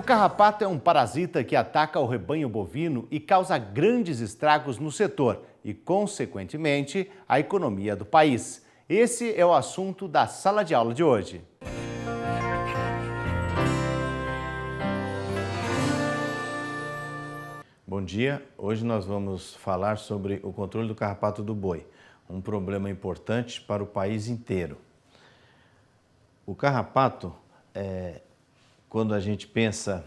carrapato é um parasita que ataca o rebanho bovino e causa grandes estragos no setor e, consequentemente, a economia do país. Esse é o assunto da sala de aula de hoje. Bom dia, hoje nós vamos falar sobre o controle do carrapato do boi, um problema importante para o país inteiro. O carrapato, quando a gente pensa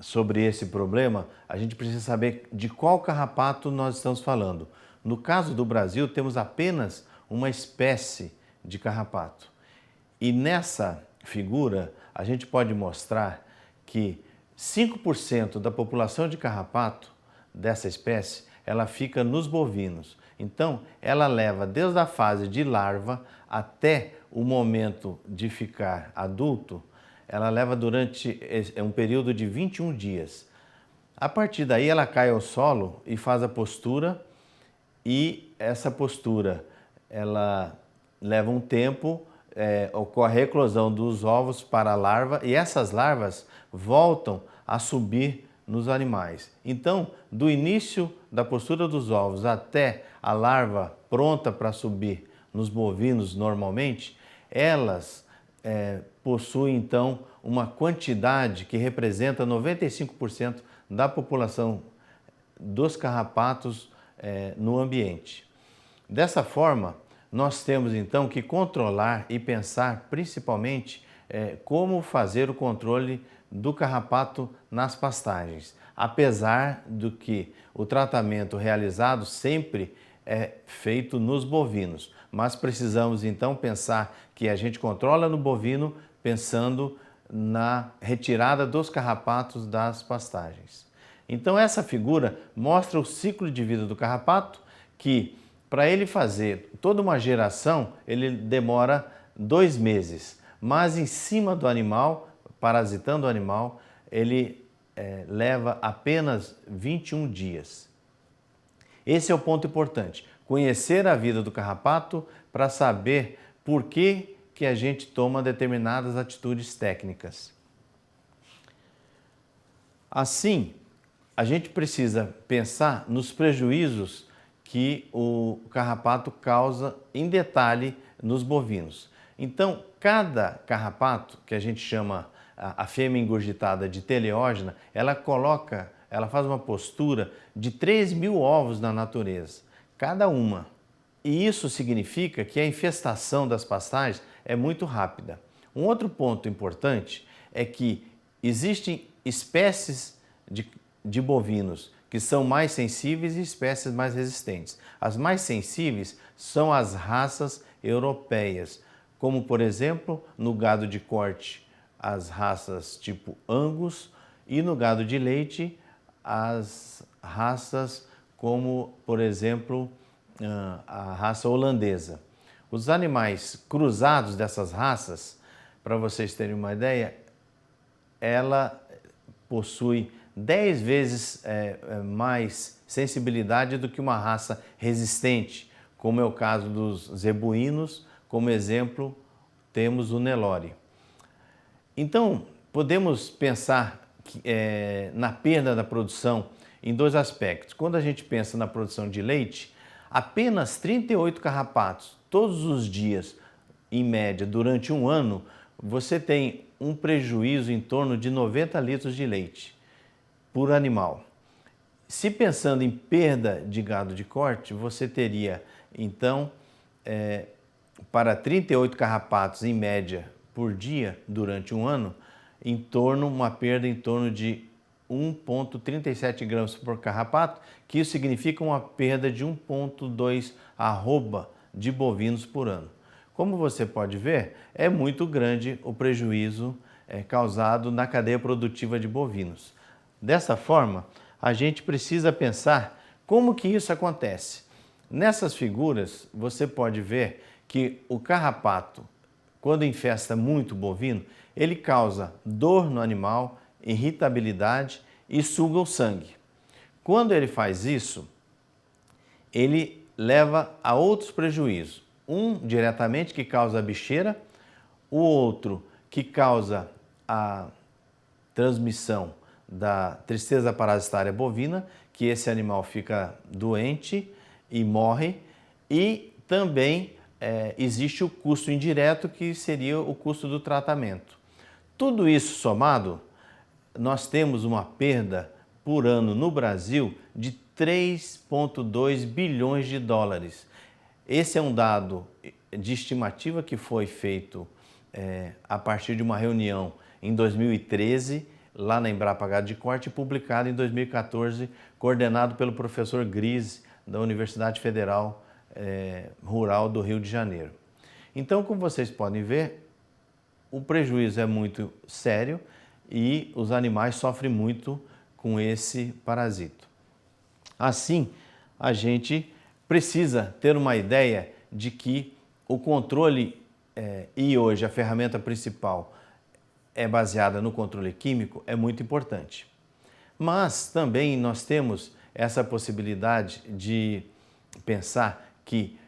sobre esse problema, a gente precisa saber de qual carrapato nós estamos falando. No caso do Brasil, temos apenas uma espécie de carrapato. E nessa figura, a gente pode mostrar que 5% da população de carrapato dessa espécie, ela fica nos bovinos. Então, ela leva desde a fase de larva até o momento de ficar adulto, ela leva durante um período de 21 dias. A partir daí, ela cai ao solo e faz a postura, e essa postura, ela leva um tempo, ocorre a eclosão dos ovos para a larva e essas larvas voltam a subir nos animais. Então, do início da postura dos ovos até a larva pronta para subir nos bovinos normalmente, elas possuem então uma quantidade que representa 95% da população dos carrapatos no ambiente. Dessa forma, nós temos então que controlar e pensar principalmente como fazer o controle do carrapato nas pastagens, apesar do que o tratamento realizado sempre é feito nos bovinos, mas precisamos então pensar que a gente controla no bovino pensando na retirada dos carrapatos das pastagens. Então essa figura mostra o ciclo de vida do carrapato, que para ele fazer toda uma geração, ele demora 2 meses, mas em cima do animal, parasitando o animal, ele leva apenas 21 dias. Esse é o ponto importante, conhecer a vida do carrapato para saber por que a gente toma determinadas atitudes técnicas. Assim, a gente precisa pensar nos prejuízos que o carrapato causa em detalhe nos bovinos. Então, cada carrapato, que a gente chama a fêmea engurgitada de teleógena, ela faz uma postura de 3.000 ovos na natureza, cada uma. E isso significa que a infestação das pastagens é muito rápida. Um outro ponto importante é que existem espécies de bovinos que são mais sensíveis e espécies mais resistentes. As mais sensíveis são as raças europeias, como por exemplo no gado de corte, as raças tipo Angus, e no gado de leite, as raças como por exemplo a raça holandesa. Os animais cruzados dessas raças, para vocês terem uma ideia, ela possui 10 vezes mais sensibilidade do que uma raça resistente, como é o caso dos zebuínos. Como exemplo, temos o Nelore. Então, podemos pensar na perda da produção em 2 aspectos. Quando a gente pensa na produção de leite, apenas 38 carrapatos todos os dias, em média, durante um ano, você tem um prejuízo em torno de 90 litros de leite por animal. Se pensando em perda de gado de corte, você teria, então, para 38 carrapatos em média por dia durante um ano, uma perda em torno de 1,37 gramas por carrapato, que isso significa uma perda de 1,2 arroba de bovinos por ano. Como você pode ver, é muito grande o prejuízo causado na cadeia produtiva de bovinos. Dessa forma, a gente precisa pensar como que isso acontece. Nessas figuras, você pode ver que o carrapato, quando infesta muito o bovino, ele causa dor no animal, irritabilidade e suga o sangue. Quando ele faz isso, ele leva a outros prejuízos. Um diretamente, que causa a bicheira, o outro que causa transmissão da tristeza parasitária bovina, que esse animal fica doente e morre, e também existe o custo indireto, que seria o custo do tratamento. Tudo isso somado, nós temos uma perda por ano no Brasil de 3,2 bilhões de dólares. Esse é um dado de estimativa que foi feito a partir de uma reunião em 2013, lá na Embrapa Gado de Corte, e publicado em 2014, coordenado pelo professor Grise, da Universidade Federal Rural do Rio de Janeiro. Então, como vocês podem ver, o prejuízo é muito sério e os animais sofrem muito com esse parasito. Assim, a gente precisa ter uma ideia de que o controle, e hoje a ferramenta principal é baseada no controle químico, é muito importante. Mas também nós temos essa possibilidade de pensar que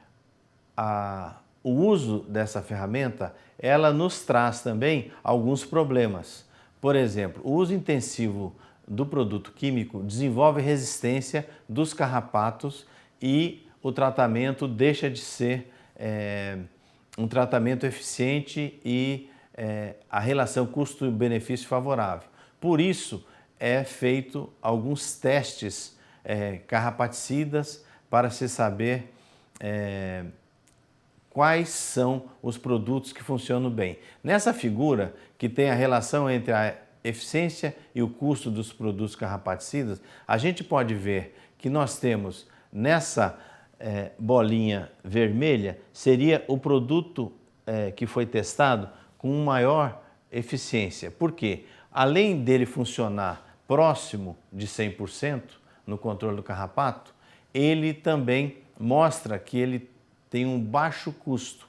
o uso dessa ferramenta, ela nos traz também alguns problemas. Por exemplo, o uso intensivo do produto químico desenvolve resistência dos carrapatos e o tratamento deixa de ser um tratamento eficiente e a relação custo-benefício favorável. Por isso, é feito alguns testes carrapaticidas para se saber quais são os produtos que funcionam bem. Nessa figura, que tem a relação entre a eficiência e o custo dos produtos carrapaticidas, a gente pode ver que nós temos nessa bolinha vermelha, seria o produto que foi testado com maior eficiência. Por quê? Além dele funcionar próximo de 100% no controle do carrapato, ele também mostra que ele tem um baixo custo.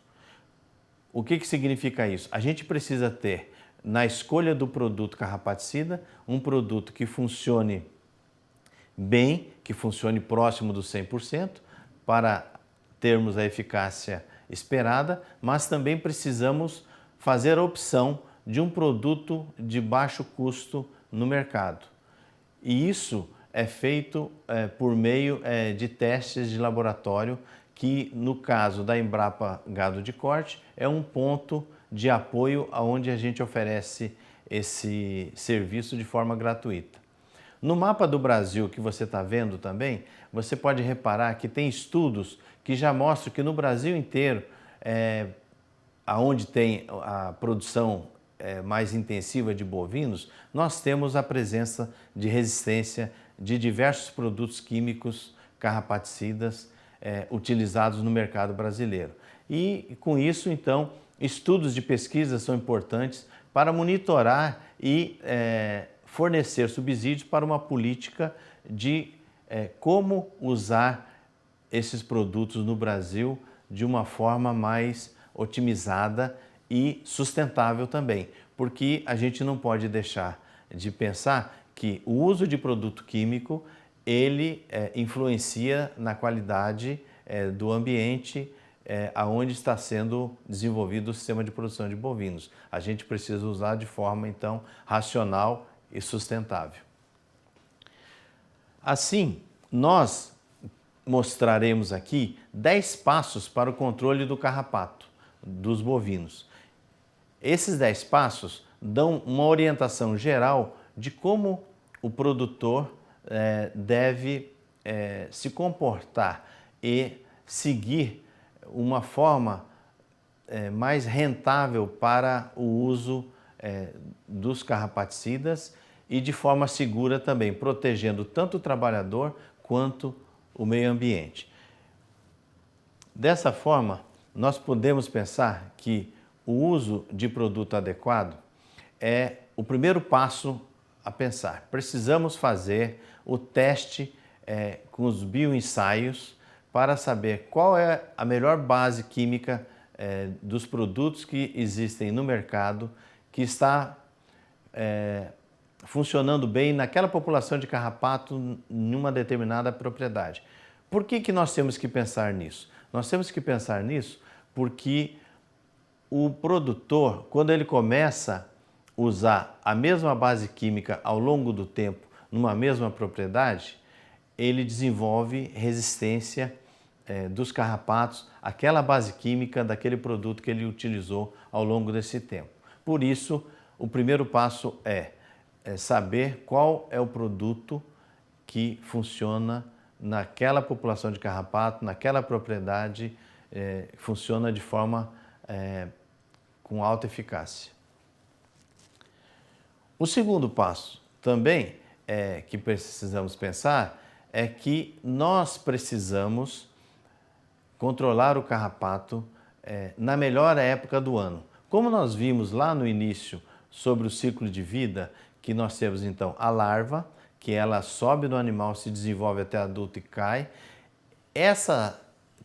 O que significa isso? A gente precisa ter, na escolha do produto carrapaticida, um produto que funcione bem, que funcione próximo do 100%, para termos a eficácia esperada, mas também precisamos fazer a opção de um produto de baixo custo no mercado. E isso é feito por meio de testes de laboratório, que no caso da Embrapa Gado de Corte é um ponto de apoio onde a gente oferece esse serviço de forma gratuita. No mapa do Brasil que você está vendo também, você pode reparar que tem estudos que já mostram que no Brasil inteiro, onde tem a produção mais intensiva de bovinos, nós temos a presença de resistência de diversos produtos químicos carrapaticidas utilizados no mercado brasileiro. E com isso, então, estudos de pesquisa são importantes para monitorar e fornecer subsídios para uma política de como usar esses produtos no Brasil de uma forma mais otimizada e sustentável também, porque a gente não pode deixar de pensar que o uso de produto químico ele influencia na qualidade do ambiente aonde está sendo desenvolvido o sistema de produção de bovinos. A gente precisa usar de forma, então, racional e sustentável. Assim, nós mostraremos aqui 10 passos para o controle do carrapato dos bovinos. Esses 10 passos dão uma orientação geral de como o produtor deve se comportar e seguir uma forma mais rentável para o uso dos carrapaticidas e de forma segura também, protegendo tanto o trabalhador quanto o meio ambiente. Dessa forma, nós podemos pensar que o uso de produto adequado é o primeiro passo a pensar. Precisamos fazer o teste com os bioensaios para saber qual é a melhor base química dos produtos que existem no mercado, que está funcionando bem naquela população de carrapato em uma determinada propriedade. Por que nós temos que pensar nisso? Nós temos que pensar nisso porque o produtor, quando ele começa usar a mesma base química ao longo do tempo numa mesma propriedade, ele desenvolve resistência dos carrapatos àquela base química daquele produto que ele utilizou ao longo desse tempo. Por isso, o primeiro passo é saber qual é o produto que funciona naquela população de carrapato, naquela propriedade, funciona de forma com alta eficácia. O segundo passo também que precisamos pensar é que nós precisamos controlar o carrapato na melhor época do ano. Como nós vimos lá no início sobre o ciclo de vida, que nós temos então a larva, que ela sobe no animal, se desenvolve até adulto e cai.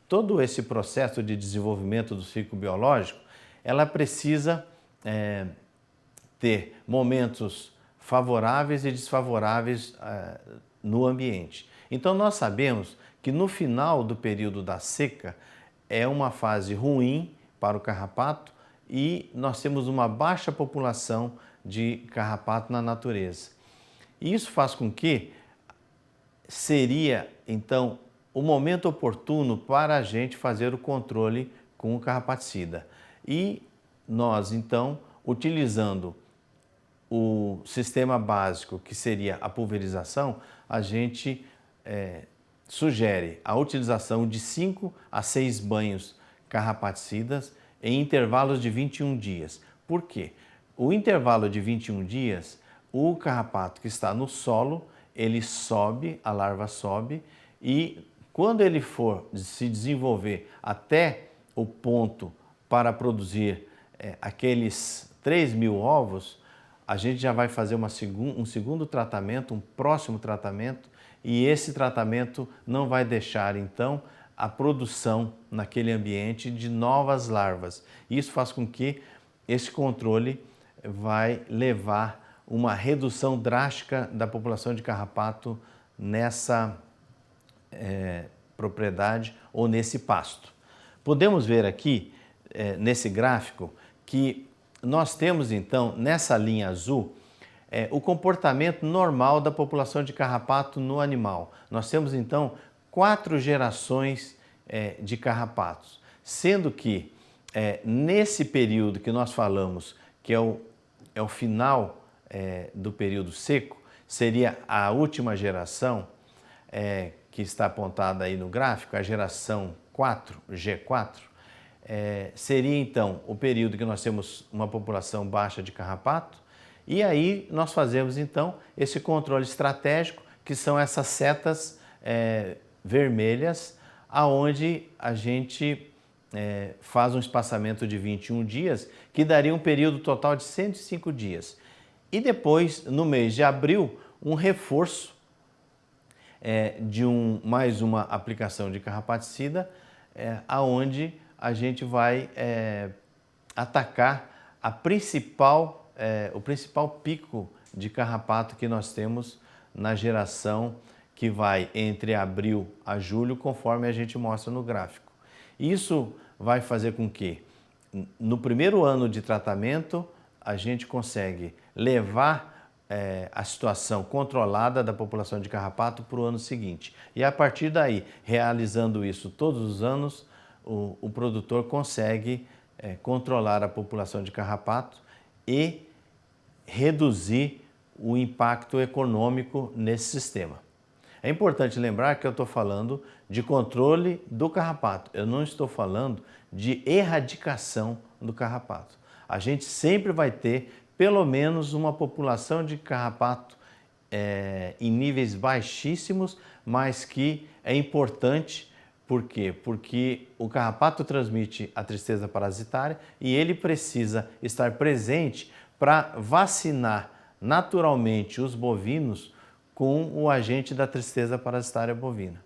Todo esse processo de desenvolvimento do ciclo biológico, ela precisa ter momentos favoráveis e desfavoráveis no ambiente. Então nós sabemos que no final do período da seca é uma fase ruim para o carrapato e nós temos uma baixa população de carrapato na natureza. E isso faz com que seria, então, o momento oportuno para a gente fazer o controle com o carrapaticida. E nós, então, utilizando o sistema básico, que seria a pulverização, a gente sugere a utilização de 5 a 6 banhos carrapaticidas em intervalos de 21 dias. Por quê? O intervalo de 21 dias, o carrapato que está no solo, ele sobe, a larva sobe, e quando ele for se desenvolver até o ponto para produzir aqueles 3.000 ovos, a gente já vai fazer um segundo tratamento, um próximo tratamento, e esse tratamento não vai deixar, então, a produção naquele ambiente de novas larvas. Isso faz com que esse controle vai levar uma redução drástica da população de carrapato nessa propriedade ou nesse pasto. Podemos ver aqui, nesse gráfico, que nós temos então, nessa linha azul, o comportamento normal da população de carrapato no animal. Nós temos então 4 gerações de carrapatos, sendo que nesse período que nós falamos, que é o final do período seco, seria a última geração, que está apontada aí no gráfico, a geração 4, G4, seria então o período que nós temos uma população baixa de carrapato, e aí nós fazemos então esse controle estratégico, que são essas setas vermelhas, aonde a gente faz um espaçamento de 21 dias, que daria um período total de 105 dias. E depois, no mês de abril, um reforço de mais uma aplicação de carrapaticida, aonde a gente vai atacar o principal pico de carrapato que nós temos na geração que vai entre abril a julho, conforme a gente mostra no gráfico. Isso vai fazer com que, no primeiro ano de tratamento, a gente consegue levar a situação controlada da população de carrapato para o ano seguinte. E a partir daí, realizando isso todos os anos, o produtor consegue controlar a população de carrapato e reduzir o impacto econômico nesse sistema. É importante lembrar que eu estou falando de controle do carrapato, eu não estou falando de erradicação do carrapato. A gente sempre vai ter pelo menos uma população de carrapato em níveis baixíssimos, mas que é importante. Por quê? Porque o carrapato transmite a tristeza parasitária e ele precisa estar presente para vacinar naturalmente os bovinos com o agente da tristeza parasitária bovina.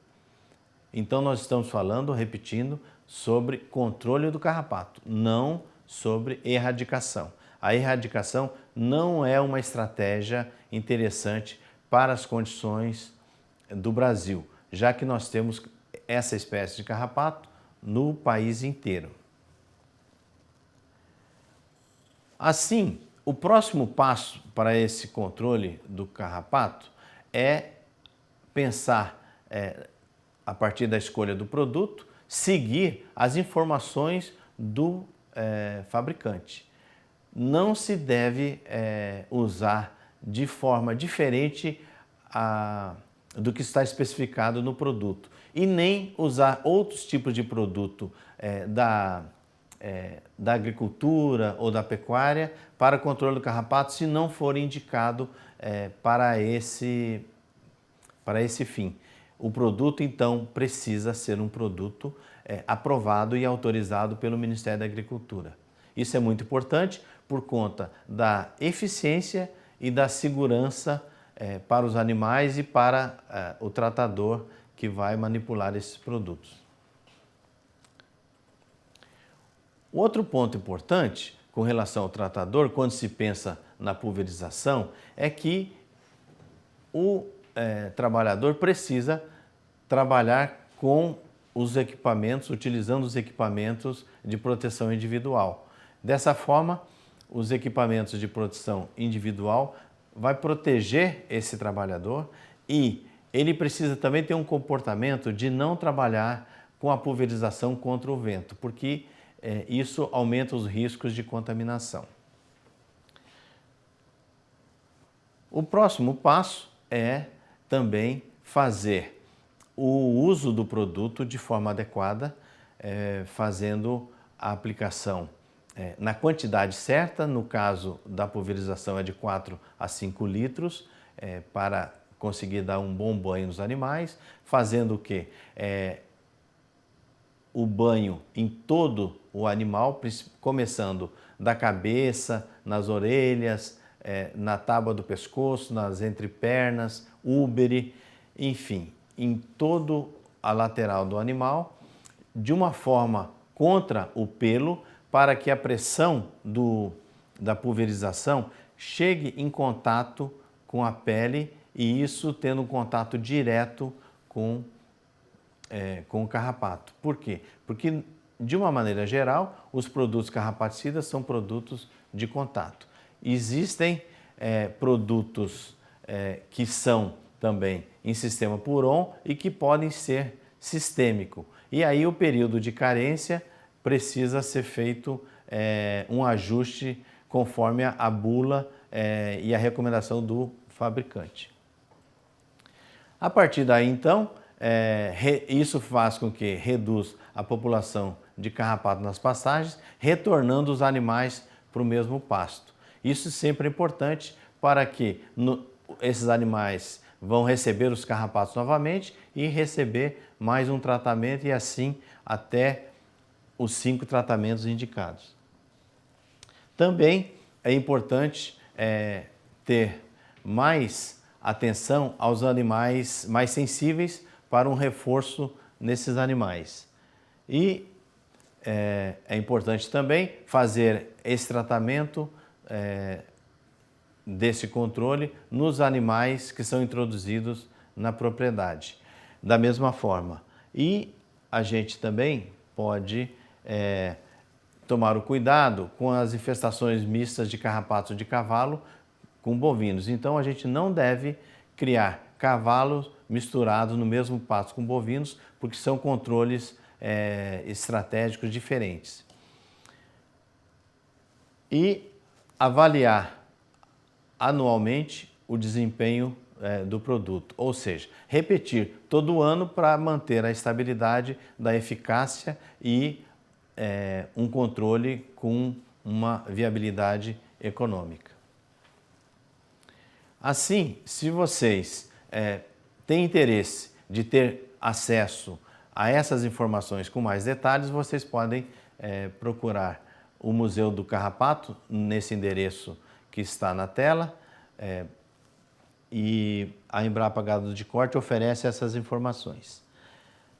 Então nós estamos falando, repetindo, sobre controle do carrapato, não sobre erradicação. A erradicação não é uma estratégia interessante para as condições do Brasil, já que nós temos essa espécie de carrapato no país inteiro. Assim, O próximo passo para esse controle do carrapato é pensar, a partir da escolha do produto, seguir as informações do fabricante. Não se deve usar de forma diferente do que está especificado no produto e nem usar outros tipos de produto da agricultura ou da pecuária para controle do carrapato se não for indicado para esse fim. O produto, então, precisa ser um produto aprovado e autorizado pelo Ministério da Agricultura. Isso é muito importante por conta da eficiência e da segurança para os animais e para o tratador que vai manipular esses produtos. O outro ponto importante com relação ao tratador, quando se pensa na pulverização, é que o trabalhador precisa trabalhar com os equipamentos, utilizando os equipamentos de proteção individual. Dessa forma, os equipamentos de proteção individual vai proteger esse trabalhador e ele precisa também ter um comportamento de não trabalhar com a pulverização contra o vento, porque isso aumenta os riscos de contaminação. O próximo passo é também fazer o uso do produto de forma adequada, fazendo a aplicação na quantidade certa. No caso da pulverização é de 4 a 5 litros para conseguir dar um bom banho nos animais, fazendo o quê? O banho em todo o animal, começando da cabeça, nas orelhas, na tábua do pescoço, nas entrepernas, úbere, enfim, em toda a lateral do animal, de uma forma contra o pelo, para que a pressão da pulverização chegue em contato com a pele e isso tendo um contato direto com o carrapato. Por quê? Porque, de uma maneira geral, os produtos carrapaticidas são produtos de contato. Existem produtos que são também em sistema Puron e que podem ser sistêmico. E aí o período de carência precisa ser feito um ajuste conforme a bula e a recomendação do fabricante. A partir daí, então, isso faz com que reduz a população de carrapato nas pastagens, retornando os animais para o mesmo pasto. Isso sempre é importante para que esses animais vão receber os carrapatos novamente e receber mais um tratamento e assim até os 5 tratamentos indicados. Também é importante ter mais atenção aos animais mais sensíveis para um reforço nesses animais. E é importante também fazer esse tratamento desse controle nos animais que são introduzidos na propriedade. Da mesma forma, e a gente também pode tomar o cuidado com as infestações mistas de carrapato de cavalo com bovinos. Então a gente não deve criar cavalos misturados no mesmo pasto com bovinos, porque são controles estratégicos diferentes. E avaliar anualmente o desempenho do produto, ou seja, repetir todo ano para manter a estabilidade da eficácia e um controle com uma viabilidade econômica. Assim, se vocês têm interesse de ter acesso a essas informações com mais detalhes, vocês podem procurar o Museu do Carrapato nesse endereço que está na tela, e a Embrapa Gado de Corte oferece essas informações.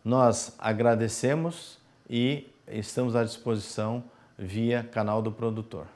Nós agradecemos e estamos à disposição via canal do produtor.